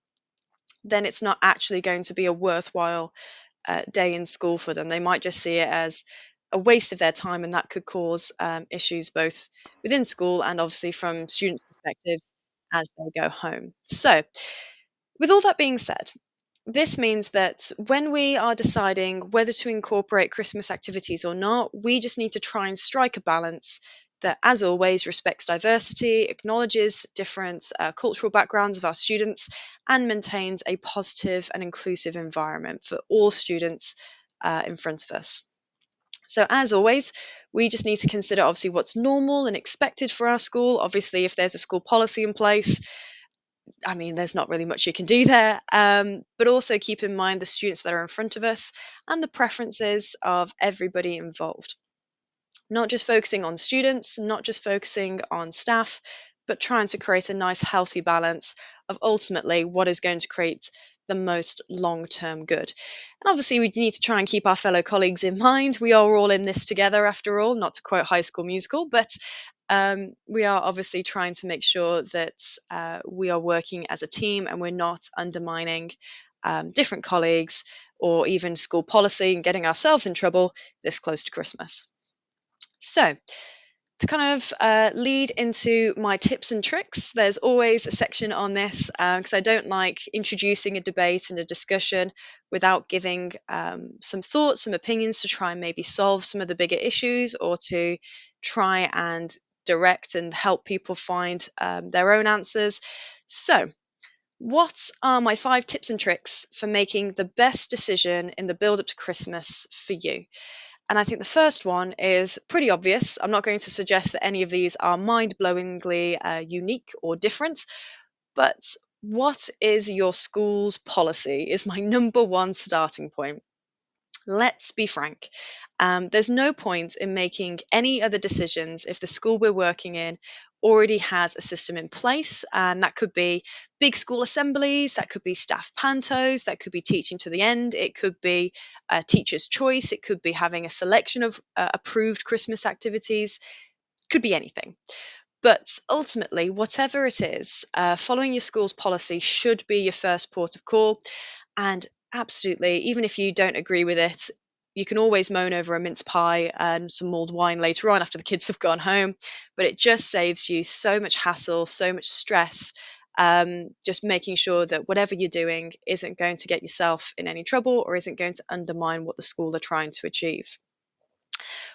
then it's not actually going to be a worthwhile day in school for them. They might just see it as a waste of their time, and that could cause issues both within school and obviously from students' perspectives as they go home. So, with all that being said, this means that when we are deciding whether to incorporate Christmas activities or not, we just need to try and strike a balance that, as always, respects diversity, acknowledges different cultural backgrounds of our students, and maintains a positive and inclusive environment for all students in front of us. So, as always, we just need to consider obviously what's normal and expected for our school. Obviously, if there's a school policy in place, I mean, there's not really much you can do there, but also keep in mind the students that are in front of us and the preferences of everybody involved. Not just focusing on students, not just focusing on staff, but trying to create a nice, healthy balance of ultimately what is going to create the most long-term good. And obviously, we need to try and keep our fellow colleagues in mind. We are all in this together, after all, not to quote High School Musical, but we are obviously trying to make sure that we are working as a team and we're not undermining different colleagues or even school policy and getting ourselves in trouble this close to Christmas. So, to kind of lead into my tips and tricks, there's always a section on this because I don't like introducing a debate and a discussion without giving some thoughts, some opinions to try and maybe solve some of the bigger issues or to try and direct and help people find their own answers. So, what are my 5 tips and tricks for making the best decision in the build up to Christmas for you? And I think the first one is pretty obvious. I'm not going to suggest that any of these are mind-blowingly unique or different, but what is your school's policy is my number one starting point. Let's be frank. There's no point in making any other decisions if the school we're working in already has a system in place. And that could be big school assemblies, that could be staff pantos, that could be teaching to the end, it could be a teacher's choice, it could be having a selection of approved Christmas activities, could be anything. But ultimately, whatever it is, following your school's policy should be your first port of call. And absolutely, even if you don't agree with it, you can always moan over a mince pie and some mulled wine later on after the kids have gone home. But it just saves you so much hassle, so much stress. Just making sure that whatever you're doing isn't going to get yourself in any trouble or isn't going to undermine what the school are trying to achieve.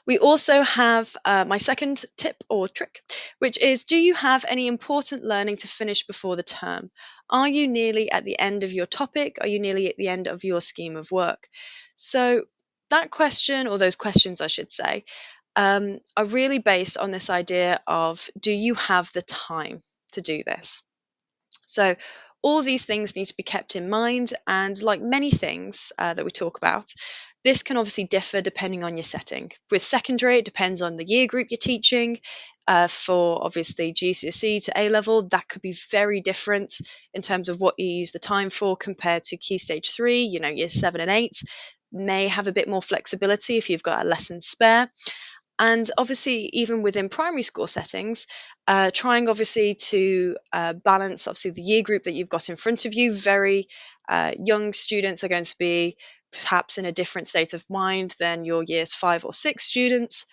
We also have my second tip or trick, which is, do you have any important learning to finish before the term? Are you nearly at the end of your topic? Are you nearly at the end of your scheme of work? So that question, or those questions I should say, are really based on this idea of, do you have the time to do this? So all these things need to be kept in mind, and like many things that we talk about, this can obviously differ depending on your setting. With secondary, it depends on the year group you're teaching. For obviously GCSE to A level, that could be very different in terms of what you use the time for compared to Key Stage 3, year 7 and 8 may have a bit more flexibility if you've got a lesson spare. And obviously, even within primary school settings, trying obviously to balance obviously the year group that you've got in front of you. Very young students are going to be perhaps in a different state of mind than your years 5 or 6 students.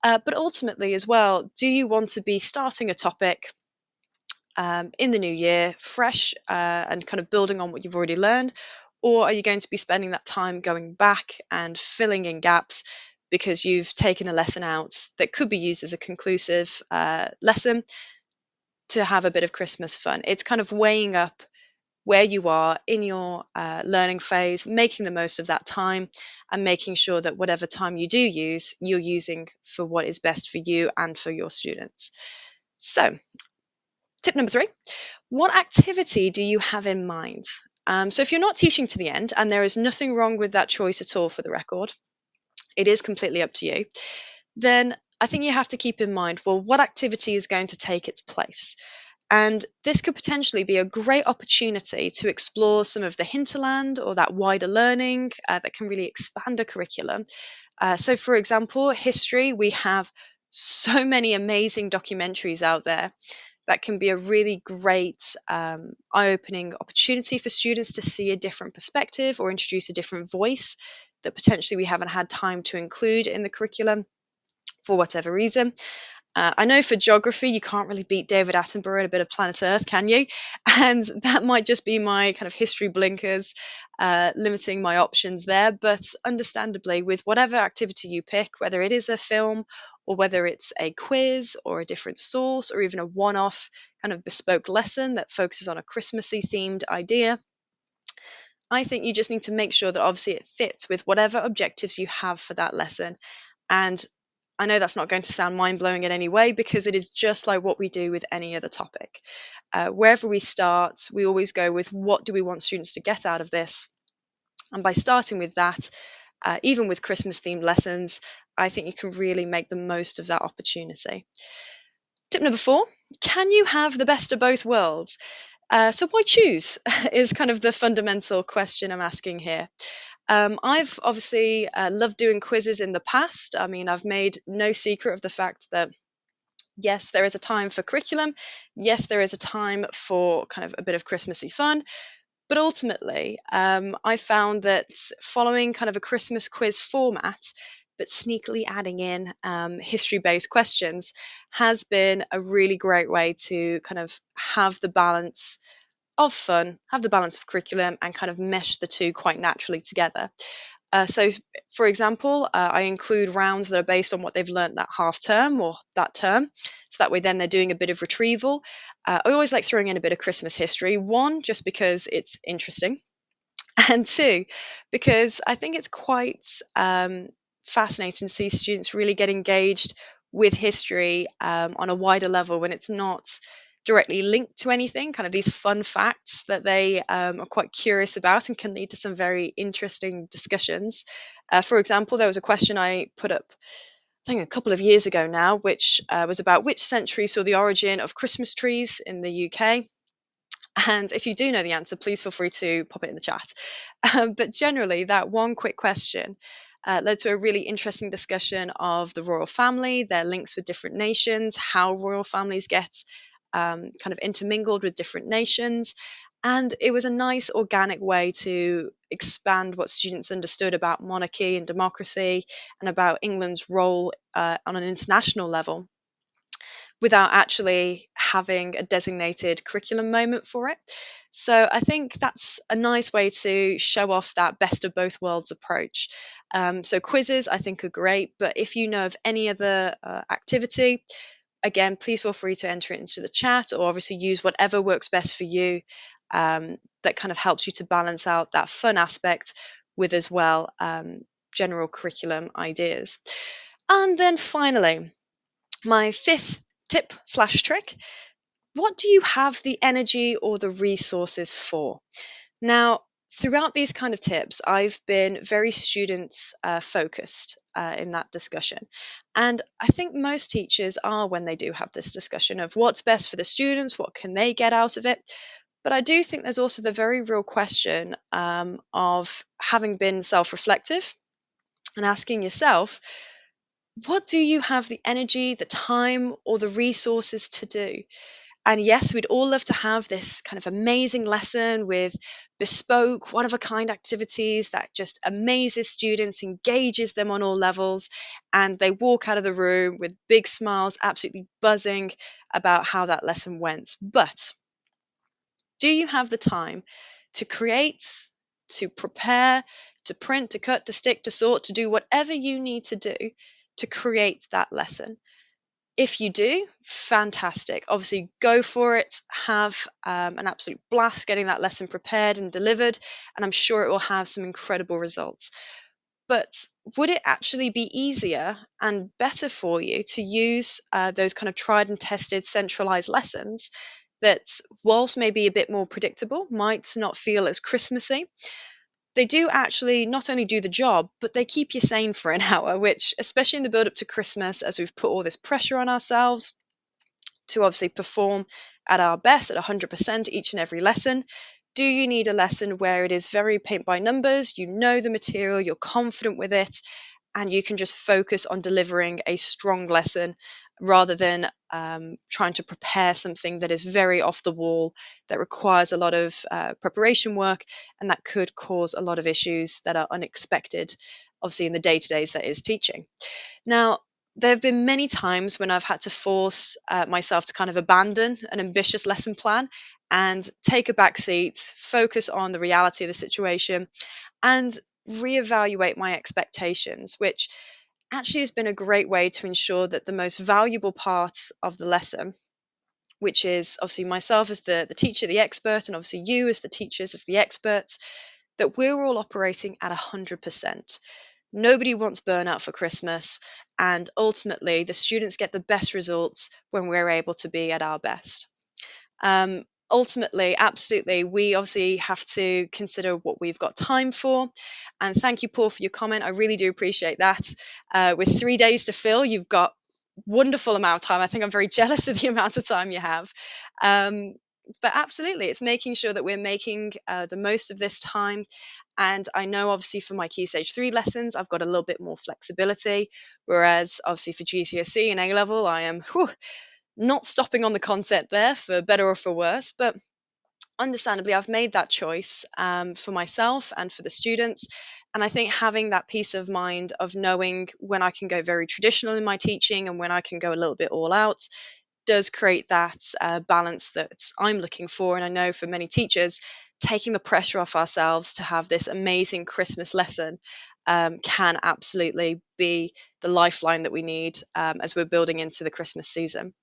But ultimately as well, do you want to be starting a topic in the new year, fresh and kind of building on what you've already learned? Or are you going to be spending that time going back and filling in gaps because you've taken a lesson out that could be used as a conclusive lesson to have a bit of Christmas fun? It's kind of weighing up where you are in your learning phase, making the most of that time, and making sure that whatever time you do use, you're using for what is best for you and for your students. So, tip number 3, what activity do you have in mind? So if you're not teaching to the end, and there is nothing wrong with that choice at all for the record, it is completely up to you, then I think you have to keep in mind, well, what activity is going to take its place? And this could potentially be a great opportunity to explore some of the hinterland or that wider learning that can really expand a curriculum. So for example, history, we have so many amazing documentaries out there that can be a really great eye-opening opportunity for students to see a different perspective or introduce a different voice that potentially we haven't had time to include in the curriculum for whatever reason. I know for geography, you can't really beat David Attenborough and a bit of Planet Earth, can you? And that might just be my kind of history blinkers limiting my options there. But understandably, with whatever activity you pick, whether it is a film or whether it's a quiz or a different source or even a one-off kind of bespoke lesson that focuses on a Christmassy themed idea, I think you just need to make sure that obviously it fits with whatever objectives you have for that lesson. And I know that's not going to sound mind-blowing in any way, because it is just like what we do with any other topic. Wherever we start, we always go with, what do we want students to get out of this? And by starting with that, even with Christmas-themed lessons, I think you can really make the most of that opportunity. Tip number 4, can you have the best of both worlds? So why choose is kind of the fundamental question I'm asking here. I've obviously loved doing quizzes in the past. I mean, I've made no secret of the fact that, yes, there is a time for curriculum. Yes, there is a time for kind of a bit of Christmassy fun. But ultimately, I found that following kind of a Christmas quiz format, but sneakily adding in history-based questions, has been a really great way to kind of have the balance of fun, have the balance of curriculum, and kind of mesh the two quite naturally together. So, for example, I include rounds that are based on what they've learnt that half term or that term. So that way then they're doing a bit of retrieval. I always like throwing in a bit of Christmas history. 1, just because it's interesting. And 2, because I think it's quite fascinating to see students really get engaged with history on a wider level when it's not directly linked to anything, kind of these fun facts that they are quite curious about and can lead to some very interesting discussions. For example, there was a question I put up, I think a couple of years ago now, which was about which century saw the origin of Christmas trees in the UK. And if you do know the answer, please feel free to pop it in the chat. But generally, that one quick question led to a really interesting discussion of the royal family, their links with different nations, how royal families get kind of intermingled with different nations. And it was a nice organic way to expand what students understood about monarchy and democracy and about England's role on an international level, without actually having a designated curriculum moment for it. So I think that's a nice way to show off that best of both worlds approach. So quizzes I think are great, but if you know of any other activity, again, please feel free to enter it into the chat, or obviously use whatever works best for you, that kind of helps you to balance out that fun aspect with as well general curriculum ideas. And then finally, my fifth tip slash trick: what do you have the energy or the resources for? Now, throughout these kind of tips, I've been very student focused in that discussion. And I think most teachers are when they do have this discussion of what's best for the students, what can they get out of it. But I do think there's also the very real question of having been self reflective and asking yourself, what do you have the energy, the time, or the resources to do? And yes, we'd all love to have this kind of amazing lesson with bespoke, one of a kind activities that just amazes students, engages them on all levels, and they walk out of the room with big smiles, absolutely buzzing about how that lesson went. But do you have the time to create, to prepare, to print, to cut, to stick, to sort, to do whatever you need to do to create that lesson? If you do, fantastic. Obviously, go for it. Have an absolute blast getting that lesson prepared and delivered, and I'm sure it will have some incredible results. But would it actually be easier and better for you to use those kind of tried and tested centralized lessons that, whilst maybe a bit more predictable, might not feel as Christmassy? They do actually not only do the job, but they keep you sane for an hour, which, especially in the build up to Christmas, as we've put all this pressure on ourselves to obviously perform at our best at 100% each and every lesson, do you need a lesson where it is very paint by numbers, you know the material, you're confident with it, and you can just focus on delivering a strong lesson rather than trying to prepare something that is very off the wall, that requires a lot of preparation work, and that could cause a lot of issues that are unexpected, obviously, in the day-to-days that is teaching. Now, there have been many times when I've had to force myself to kind of abandon an ambitious lesson plan and take a back seat, focus on the reality of the situation, and reevaluate my expectations, which actually has been a great way to ensure that the most valuable parts of the lesson, which is obviously myself as the teacher, the expert, and obviously you as the teachers, as the experts, that we're all operating at 100%. Nobody wants burnout for Christmas, and ultimately the students get the best results when we're able to be at our best. Ultimately, absolutely, we obviously have to consider what we've got time for. And thank you, Paul, for your comment. I really do appreciate that. With 3 days to fill, you've got wonderful amount of time. I think I'm very jealous of the amount of time you have. But absolutely, it's making sure that we're making the most of this time. And I know, obviously, for my Key Stage 3 lessons, I've got a little bit more flexibility. Whereas, obviously, for GCSE and A level, I am not stopping on the concept there, for better or for worse. But understandably, I've made that choice for myself and for the students. And I think having that peace of mind of knowing when I can go very traditional in my teaching and when I can go a little bit all out does create that balance that I'm looking for. And I know for many teachers, taking the pressure off ourselves to have this amazing Christmas lesson can absolutely be the lifeline that we need as we're building into the Christmas season.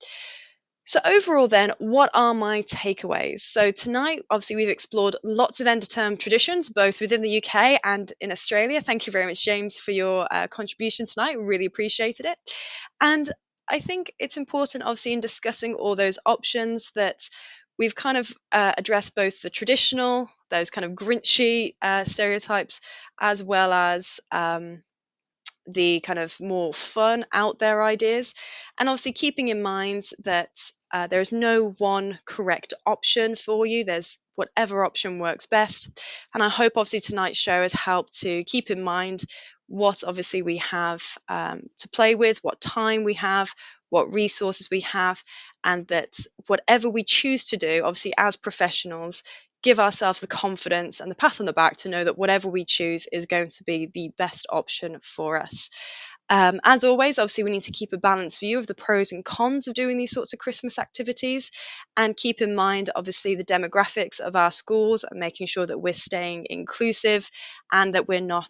So overall then, what are my takeaways? So tonight, obviously, we've explored lots of end-of-term traditions, both within the UK and in Australia. Thank you very much, James, for your contribution tonight. Really appreciated it. And I think it's important, obviously, in discussing all those options that we've kind of addressed both the traditional, those kind of Grinchy stereotypes, as well as the kind of more fun out there ideas, and obviously keeping in mind that there is no one correct option for you. There's whatever option works best, and I hope obviously tonight's show has helped to keep in mind what obviously we have to play with, what time we have, what resources we have, and that whatever we choose to do, obviously as professionals, give ourselves the confidence and the pat on the back to know that whatever we choose is going to be the best option for us. As always, obviously, we need to keep a balanced view of the pros and cons of doing these sorts of Christmas activities, and keep in mind, obviously, the demographics of our schools and making sure that we're staying inclusive and that we're not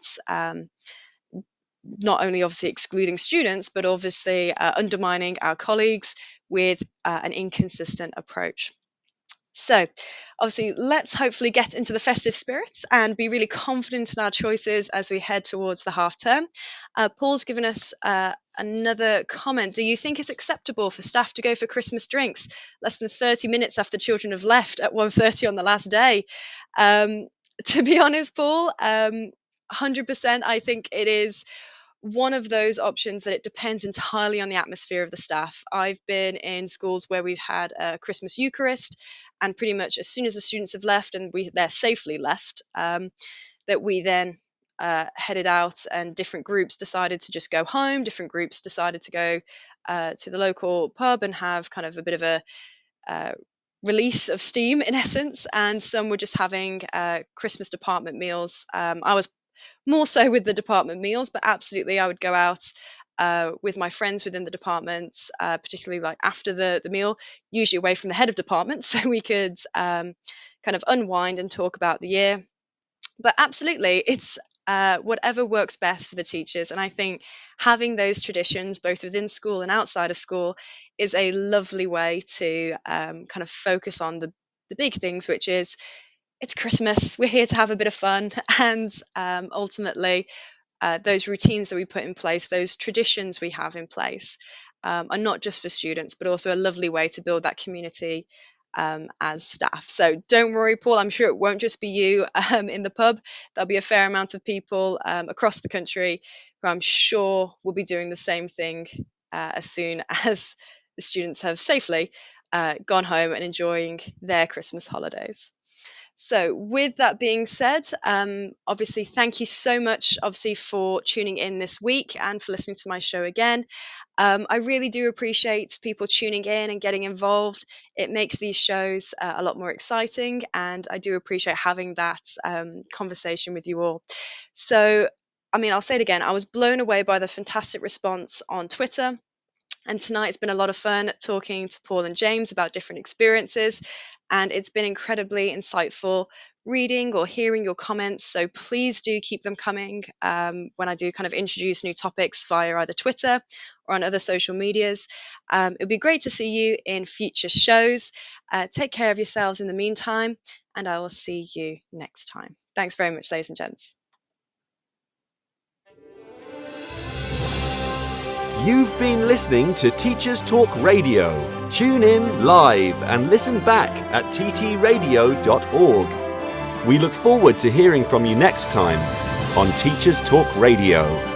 only obviously excluding students, but obviously undermining our colleagues with an inconsistent approach. So obviously, let's hopefully get into the festive spirits and be really confident in our choices as we head towards the half term. Paul's given us another comment. Do you think it's acceptable for staff to go for Christmas drinks less than 30 minutes after children have left at 1:30 on the last day? To be honest, Paul, 100%, I think it is one of those options that it depends entirely on the atmosphere of the staff. I've been in schools where we've had a Christmas Eucharist, and pretty much as soon as the students have left and they're safely left, that we then headed out, and different groups decided to just go home. Different groups decided to go to the local pub and have kind of a bit of a release of steam in essence, and some were just having Christmas department meals. I was more so with the department meals, but absolutely I would go out with my friends within the departments, particularly like after the meal, usually away from the head of department, so we could kind of unwind and talk about the year. But absolutely, it's whatever works best for the teachers. And I think having those traditions, both within school and outside of school, is a lovely way to kind of focus on the big things, which is it's Christmas. We're here to have a bit of fun. And ultimately, those routines that we put in place, those traditions we have in place, are not just for students, but also a lovely way to build that community as staff. So don't worry, Paul, I'm sure it won't just be you in the pub. There'll be a fair amount of people across the country who I'm sure will be doing the same thing as soon as the students have safely gone home and enjoying their Christmas holidays. So with that being said, obviously, thank you so much, obviously, for tuning in this week and for listening to my show again. I really do appreciate people tuning in and getting involved. It makes these shows a lot more exciting, and I do appreciate having that conversation with you all. So, I mean, I'll say it again, I was blown away by the fantastic response on Twitter. And tonight it's been a lot of fun talking to Paul and James about different experiences, and it's been incredibly insightful reading or hearing your comments. So please do keep them coming when I do kind of introduce new topics via either Twitter or on other social medias. It would be great to see you in future shows. Take care of yourselves in the meantime, and I will see you next time. Thanks very much, ladies and gents. You've been listening to Teachers Talk Radio. Tune in live and listen back at ttradio.org. We look forward to hearing from you next time on Teachers Talk Radio.